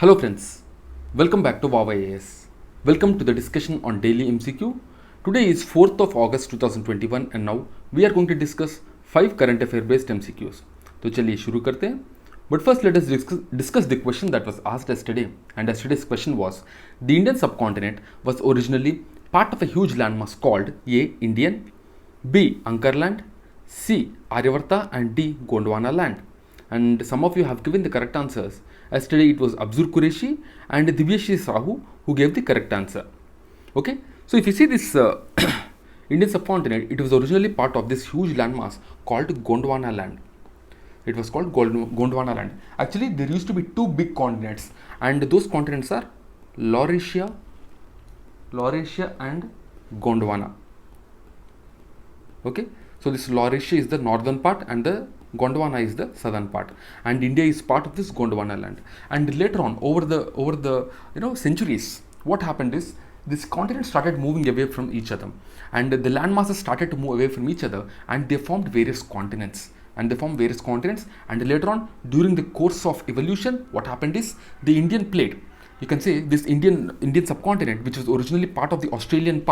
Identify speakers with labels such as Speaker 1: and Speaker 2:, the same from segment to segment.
Speaker 1: Hello friends, welcome back to Wow IAS. Welcome to the discussion on daily MCQ. Today is 4th of August 2021 and now we are going to discuss 5 current affair based MCQs. तो चलिए शुरू करते हैं. But first let us discuss the question that was asked yesterday, and yesterday's question was, the Indian subcontinent was originally part of a huge landmass called A. Indian, B. Ankar land, C. Aryavarta and D. Gondwana land. And some of you have given the correct answers. Yesterday it was Abzur Qureshi and Divyashi Sahu who gave the correct answer. Okay, so if you see this Indian subcontinent, it was originally part of this huge landmass called Gondwana land. It was called Gondwana land. Actually, there used to be two big continents, and those continents are Laurasia and Gondwana. Okay, so this Laurasia is the northern part and the Gondwana is the southern part, and India is part of this Gondwana land. And later on, over the centuries, what happened is this continent started moving away from each other, and the land masses started to move away from each other, and they formed various continents. And later on, during the course of evolution, what happened is the Indian plate. You can say this Indian subcontinent, which was originally part of the Australian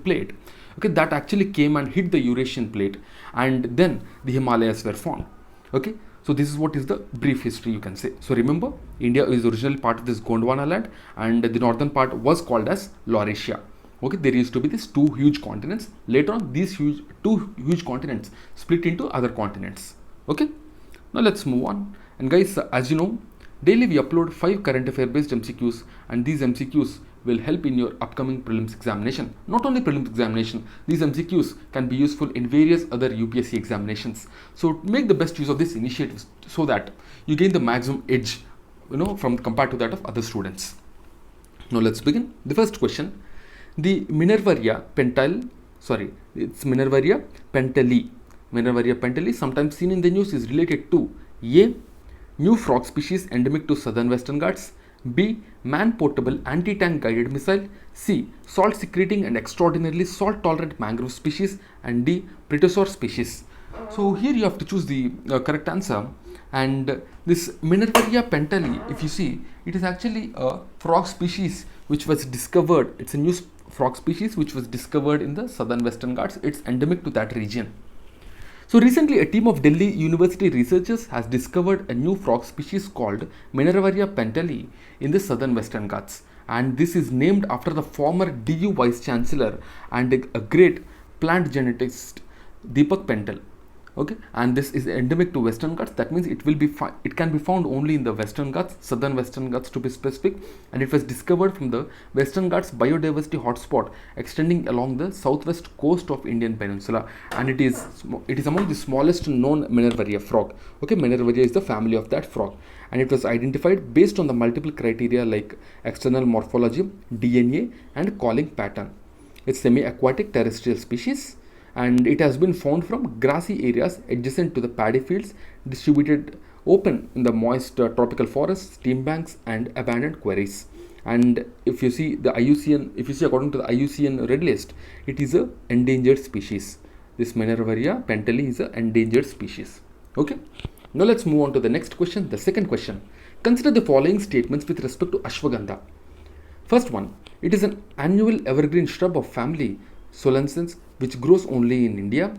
Speaker 1: plate. Okay, that actually came and hit the Eurasian plate, and then the Himalayas were formed. Okay, so this is what is the brief history, you can say. So remember, India is originally part of this Gondwana land, and the northern part was called as Laurasia. Okay, there used to be these two huge continents. Later on, these two huge continents split into other continents. Okay, now let's move on. And guys, as you know, daily we upload 5 current affair based MCQs, and these MCQs will help in your upcoming prelims examination. Not only prelims examination, these MCQs can be useful in various other UPSC examinations. So make the best use of this initiative so that you gain the maximum edge, from compared to that of other students. Now let's begin. The first question. The Minervaria pentali, sometimes seen in the news, is related to A. New frog species endemic to southern Western Ghats, B. Man-portable anti-tank guided missile, C. Salt-secreting and extraordinarily salt-tolerant mangrove species, and D. Pretosaur species. So here you have to choose the correct answer. And this Minervaria pentali, if you see, it is actually a frog species which was discovered. It's a new frog species which was discovered in the southern Western Ghats. It's endemic to that region. So recently, a team of Delhi University researchers has discovered a new frog species called Minervaria pentali in the southern Western Ghats, and this is named after the former DU Vice Chancellor and a great plant geneticist, Deepak Pental. Okay, and this is endemic to Western Ghats. That means it can be found only in the Western Ghats, southern Western Ghats to be specific, and it was discovered from the Western Ghats biodiversity hotspot extending along the southwest coast of Indian Peninsula, and it is among the smallest known Minervaria frog. Okay, Minervaria is the family of that frog, and it was identified based on the multiple criteria like external morphology, DNA, and calling pattern. It's semi-aquatic terrestrial species, and it has been found from grassy areas adjacent to the paddy fields, distributed open in the moist tropical forests, stream banks, and abandoned quarries. And if you see according to the IUCN Red List, it is a endangered species. This Minervaria pentali is an endangered species. Okay. Now let's move on to the next question. The second question. Consider the following statements with respect to Ashwagandha. First one. It is an annual evergreen shrub of family Solanaceae which grows only in India.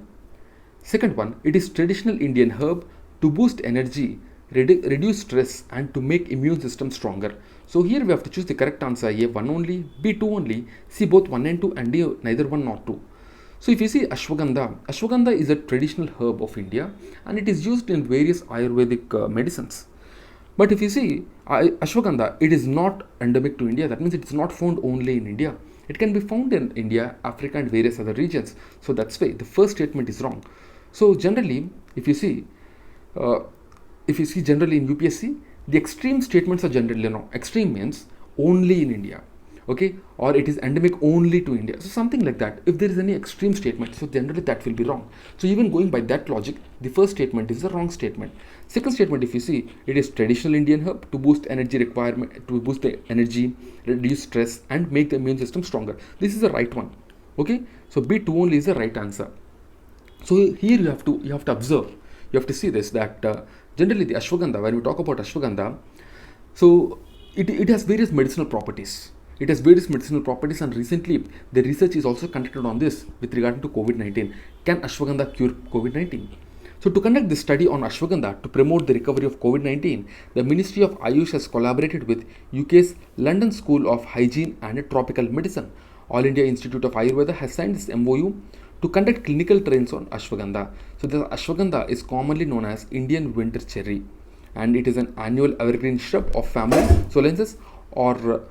Speaker 1: Second one, it is traditional Indian herb to boost energy, reduce stress, and to make immune system stronger. So here we have to choose the correct answer. A 1 only, B 2 only, C both 1 and 2, and D neither 1 nor 2. So if you see Ashwagandha is a traditional herb of India, and it is used in various Ayurvedic medicines. But if you see Ashwagandha, it is not endemic to India. That means it is not found only in India. It can be found in India, Africa, and various other regions. So that's why the first statement is wrong. So generally, if you see generally in UPSC, the extreme statements are generally wrong. Extreme means only in India, okay, or it is endemic only to India. So something like that. If there is any extreme statement, so generally that will be wrong. So even going by that logic, the first statement is the wrong statement. Second statement, if you see, it is traditional Indian herb to boost energy requirement, to boost the energy, reduce stress, and make the immune system stronger. This is the right one. Okay, so B2 only is the right answer. So here you have to observe, you have to see this, that generally the Ashwagandha, when we talk about Ashwagandha, So it has various medicinal properties. It has various medicinal properties, and recently the research is also conducted on this with regard to COVID-19. Can ashwagandha cure COVID-19? So to conduct this study on ashwagandha to promote the recovery of COVID-19, the Ministry of Ayush has collaborated with UK's London School of Hygiene and Tropical Medicine. All India Institute of Ayurveda has signed this MOU to conduct clinical trials on ashwagandha. So the ashwagandha is commonly known as Indian winter cherry, and it is an annual evergreen shrub of family Solensis, or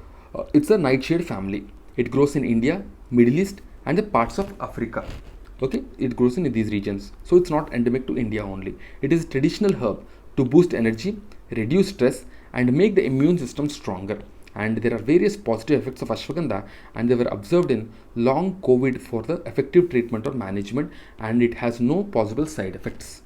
Speaker 1: it's a nightshade family. It grows in India, Middle East, and the parts of Africa. Okay, it grows in these regions, so it's not endemic to India only. It is a traditional herb to boost energy, reduce stress, and make the immune system stronger. And there are various positive effects of ashwagandha, and they were observed in long COVID for the effective treatment or management, and it has no possible side effects.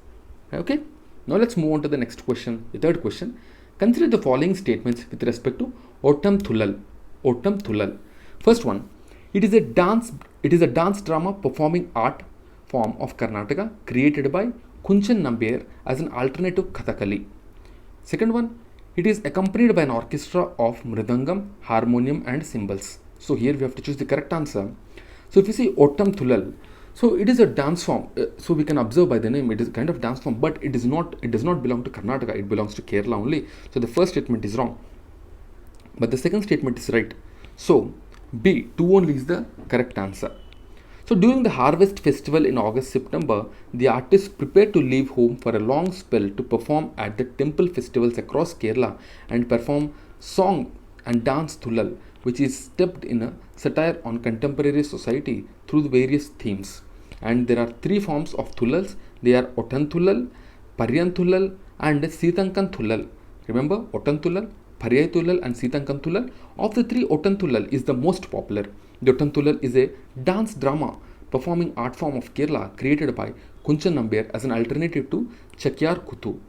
Speaker 1: Okay, now let's move on to the next question, the third question. Consider the following statements with respect to Ottam Thulal. Ottam Thulal. First one, it is a dance drama performing art form of Karnataka created by Kunchan Nambiar as an alternative Kathakali. Second one, it is accompanied by an orchestra of mridangam, harmonium and cymbals. So here we have to choose the correct answer. So if you see Ottam Thulal, so it is a dance form. So we can observe by the name, it is a kind of dance form, but it does not belong to Karnataka. It belongs to Kerala only. So the first statement is wrong, but the second statement is right. So B, 2 only is the correct answer. So during the harvest festival in August-September, the artists prepare to leave home for a long spell to perform at the temple festivals across Kerala and perform song and dance Thulal, which is steeped in a satire on contemporary society through the various themes. And there are 3 forms of Thulals. They are Ottam Thulal, Paryan Thulal and Sitankan Thulal. Remember, Ottam Thulal, Paryan Thulal and Sitankan Thulal. Of the 3, Ottam Thulal is the most popular. The Ottam Thulal is a dance drama performing art form of Kerala created by Kunchan Nambiar as an alternative to Chakyar Kuthu.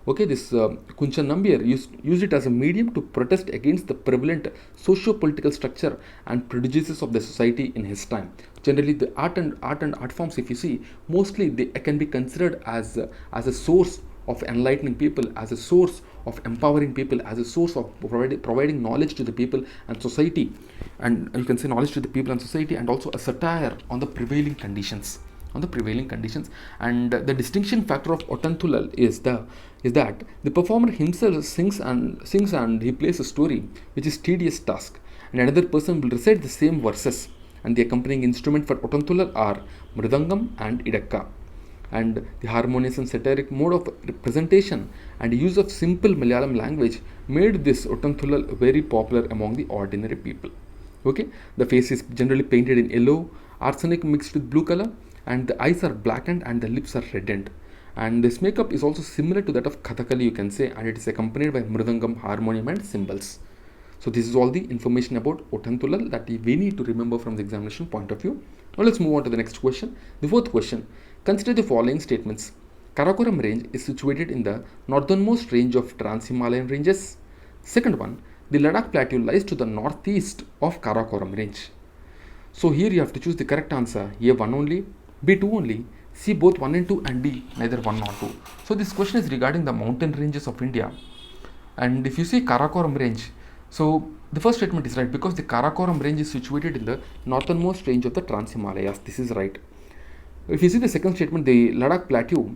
Speaker 1: Okay, this Kunchan Nambiar used it as a medium to protest against the prevalent socio-political structure and prejudices of the society in his time. Generally, the art forms, if you see, mostly they can be considered as a source of enlightening people, as a source of empowering people, as a source of providing knowledge to the people and society, and you can say knowledge to the people and society, and also a satire on the prevailing conditions. And the distinction factor of Ottam Thulal is that the performer himself sings and he plays a story, which is tedious task, and another person will recite the same verses, and the accompanying instrument for Ottam Thulal are mridangam and idakka. And the harmonious and satiric mode of representation and use of simple Malayalam language made this Ottam Thulal very popular among the ordinary people. Okay, the face is generally painted in yellow, arsenic mixed with blue color, and the eyes are blackened and the lips are reddened. And this makeup is also similar to that of Kathakali, you can say, and it is accompanied by mridangam, harmonium and cymbals. So this is all the information about Ottam Thulal that we need to remember from the examination point of view. Now let's move on to the next question. The fourth question. Consider the following statements. Karakoram range is situated in the northernmost range of Trans-Himalayan ranges. Second one, the Ladakh plateau lies to the northeast of Karakoram range. So here you have to choose the correct answer. A 1 only, B 2 only, C both 1 and 2, and D neither 1 nor 2. So this question is regarding the mountain ranges of India. And if you see Karakoram range, so the first statement is right because the Karakoram range is situated in the northernmost range of the Trans-Himalayas. This is right. If you see the second statement, the Ladakh plateau,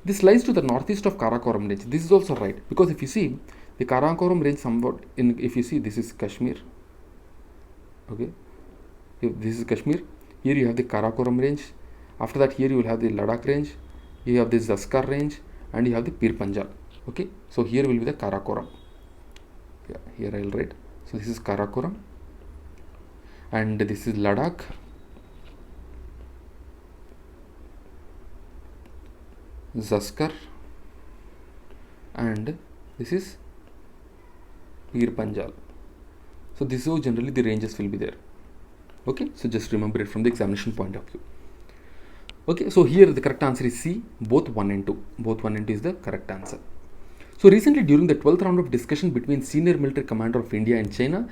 Speaker 1: this lies to the northeast of Karakoram range. This is also right because if you see the Karakoram range somewhat in, if you see this is Kashmir. Okay, this is Kashmir. Here you have the Karakoram range. After that, here you will have the Ladakh range. You have the Zanskar range, and you have the Pir Panjal. Okay, so here will be the Karakoram. Yeah, here I will write. So this is Karakoram, and this is Ladakh. Zanskar, and this is Pir Panjal. So this is how generally the ranges will be there. Okay, so just remember it from the examination point of view. Okay, so here the correct answer is C, both 1 and 2. Both 1 and 2 is the correct answer. So recently during the 12th round of discussion between senior military commander of India and China,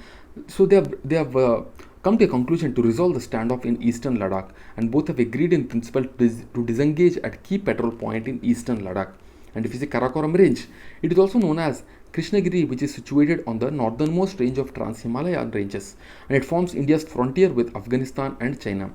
Speaker 1: so they have come to a conclusion to resolve the standoff in eastern Ladakh, and both have agreed in principle to disengage at key petrol point in eastern Ladakh. And if you see Karakoram range, it is also known as Krishnagiri, which is situated on the northernmost range of Trans-Himalayan ranges, and it forms India's frontier with Afghanistan and China.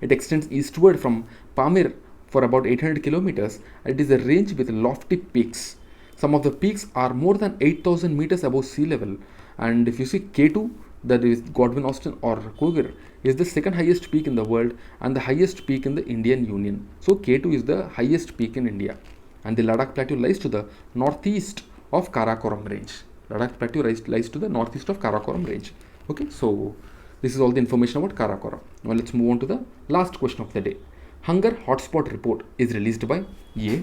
Speaker 1: It extends eastward from Pamir for about 800 kilometers, and it is a range with lofty peaks. Some of the peaks are more than 8,000 meters above sea level, and if you see K2, that is Godwin Austen or Kogir, is the second highest peak in the world and the highest peak in the Indian Union. So K2 is the highest peak in India, and the Ladakh Plateau lies to the northeast of Karakoram range. Ladakh Plateau lies to the northeast of Karakoram range. Okay, so this is all the information about Karakoram. Now let's move on to the last question of the day. Hunger Hotspot Report is released by A.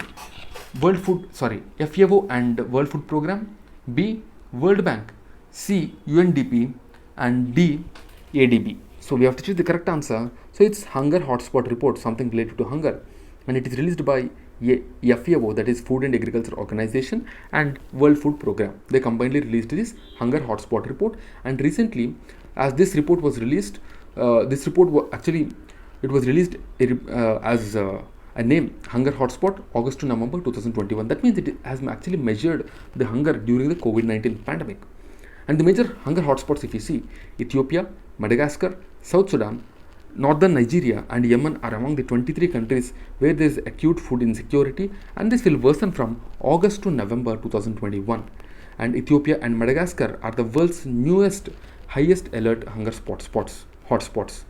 Speaker 1: FAO and World Food Program, B. World Bank, C. UNDP, and D. ADB. So we have to choose the correct answer. So it's Hunger Hotspot Report, something related to hunger, and it is released by FAO, that is Food and Agriculture Organization, and World Food Program. They combinedly released this Hunger Hotspot Report, and recently, as this report was released, it was released as a name, Hunger Hotspot, August to November 2021. That means it has actually measured the hunger during the COVID-19 pandemic. And the major hunger hotspots, if you see, Ethiopia, Madagascar, South Sudan, Northern Nigeria and Yemen are among the 23 countries where there is acute food insecurity, and this will worsen from August to November 2021. And Ethiopia and Madagascar are the world's newest highest alert hunger hotspots.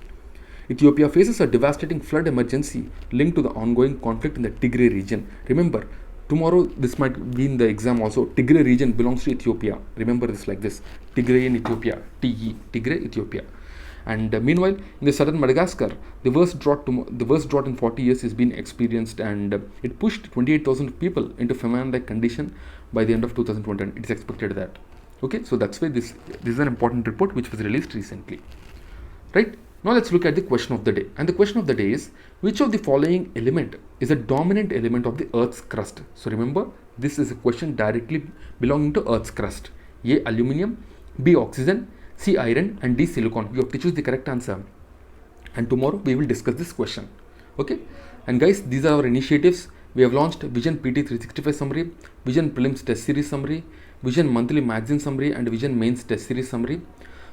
Speaker 1: Ethiopia faces a devastating flood emergency linked to the ongoing conflict in the Tigray region. Remember, tomorrow this might be in the exam also. Tigray region belongs to Ethiopia. Remember this like this: Tigray in Ethiopia, Tigray, Ethiopia. And meanwhile, in the southern Madagascar, the worst drought in 40 years is being experienced, and it pushed 28,000 people into famine-like condition by the end of 2020. It is expected that. Okay, so that's why this is an important report which was released recently. Right? Now let's look at the question of the day. And the question of the day is, which of the following element is a dominant element of the Earth's crust? So remember, this is a question directly belonging to Earth's crust. A. Aluminium, B. Oxygen, C. Iron, and D. Silicon. You have to choose the correct answer. And tomorrow we will discuss this question. Okay? And guys, these are our initiatives. We have launched Vision PT 365 summary, Vision Prelims Test Series summary, Vision Monthly Magazine summary, and Vision Mains Test Series summary.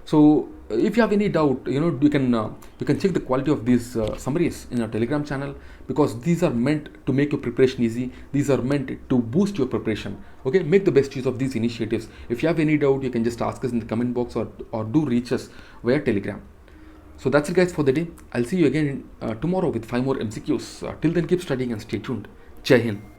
Speaker 1: So if you have any doubt, you can check the quality of these summaries in our Telegram channel, because these are meant to make your preparation easy. These are meant to boost your preparation. Okay, make the best use of these initiatives. If you have any doubt, you can just ask us in the comment box, or do reach us via Telegram. So that's it guys for the day. I'll see you again tomorrow with 5 more MCQs. Till then, keep studying and stay tuned. Jai Hind.